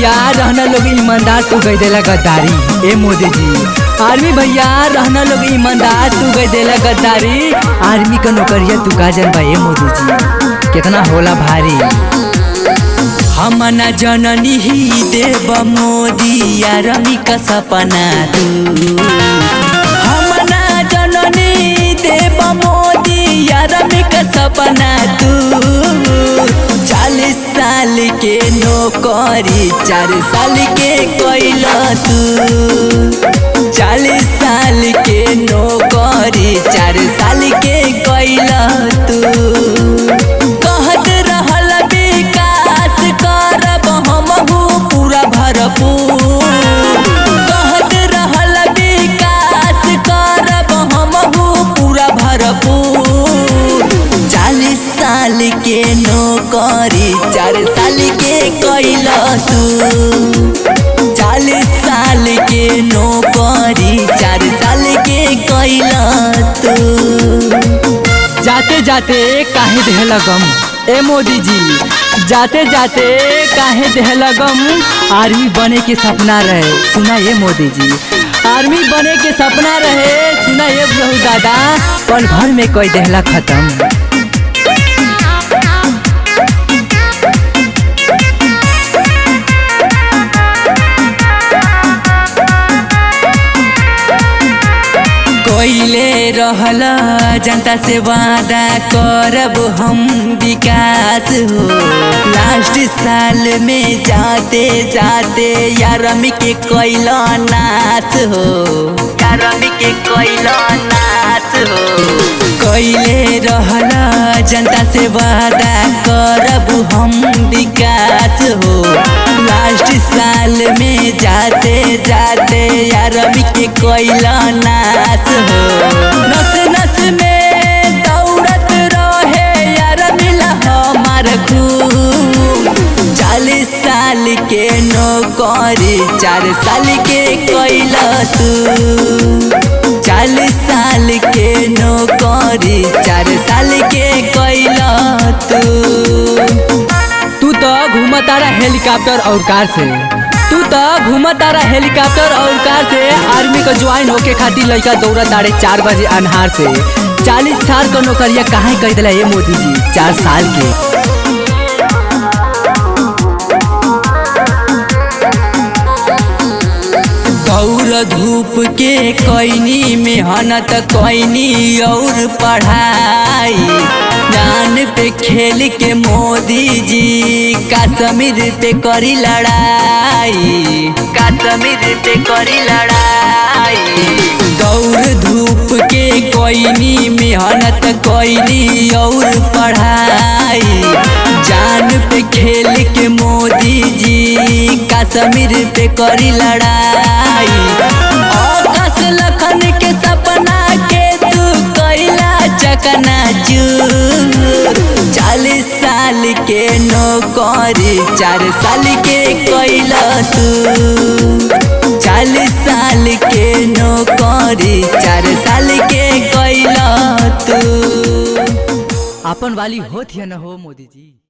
भैया रहना लोग ईमानदार तू गई देला गद्दारी। ए मोदी जी आर्मी भैया रहना लोग ईमानदार तू गई देला गद्दारी। आर्मी का नौकरिया तू गाजर बा। ए मोदी जी कितना होला भारी। हम न जननी ही देव मोदी आर्मी का सपना तू। हम न जननी देव मोदी आर्मी का सपना तू। 40 साल के नौकरी 4 साल के कोइला तू। 40 साल के नौकरी 4 साल के कोइला तू। कहत रहल विकास करब हमहू पूरा भरपूर। कहत रहल विकास करब हमहू पूरा भरपूर। 40 साल के नौकरी 4 साल के कोइला तू। 40 साल के नौकरी 4 साल के कोइला तू। जाते जाते काहे देहला गम। ए मोदी जी जाते जाते काहे देहला गम। आर्मी बने के सपना रहे सुना ये मोदी जी। आर्मी बने के सपना रहे सुना ये बहु दादा। पल भर में कोई देहला खत्म। कोइले रहला जनता से वादा करब हम विकास हो। लास्ट साल में जाते जाते आर्मी के कोइला नाश हो। आर्मी के कोइला नाश हो। कोइले रहला जनता से वादा करब हम विकास हो। लास्ट साल में जाते जाते आर्मी के कोइला नाश हो। नस नस में दौड़त रहे आर्मी ला हमार खून। 40 साल के नौकरी 4 साल के कोइला तू। 40 साल के नौकरी 4 साल के कोइला तू। तू तो घूमता रहा हेलीकॉप्टर और कार से। तू तो घूमता रहा हेलीकॉप्टर और कार से। आर्मी को ज्वाइन होके खातिर लड़का दौड़ा तारे 4 बजे अन्हार से। 40 साल का नौकरिया काहे कर दिला ये मोदी जी 4 साल के। दौड़ धूप के कोइनी मेहनत कोइनी और पढ़ाई। जान पे खेल के मोदी जी कश्मीर पे करी लड़ाई। कश्मीर पे करी लड़ाई। दौड़ धूप के कोइनी मेहनत कोइनी और पढ़ाई। जान पे खेल के मोदी जी कश्मीर पे करी लड़ाई। आकाश लखन के सपना के तू कोइला चकना चूर। 40 साल के नौकरी 4 साल के कोइला तू। 40 साल के नौकरी 4 साल के कोइला तू। अपन वाली होत या न हो मोदी जी।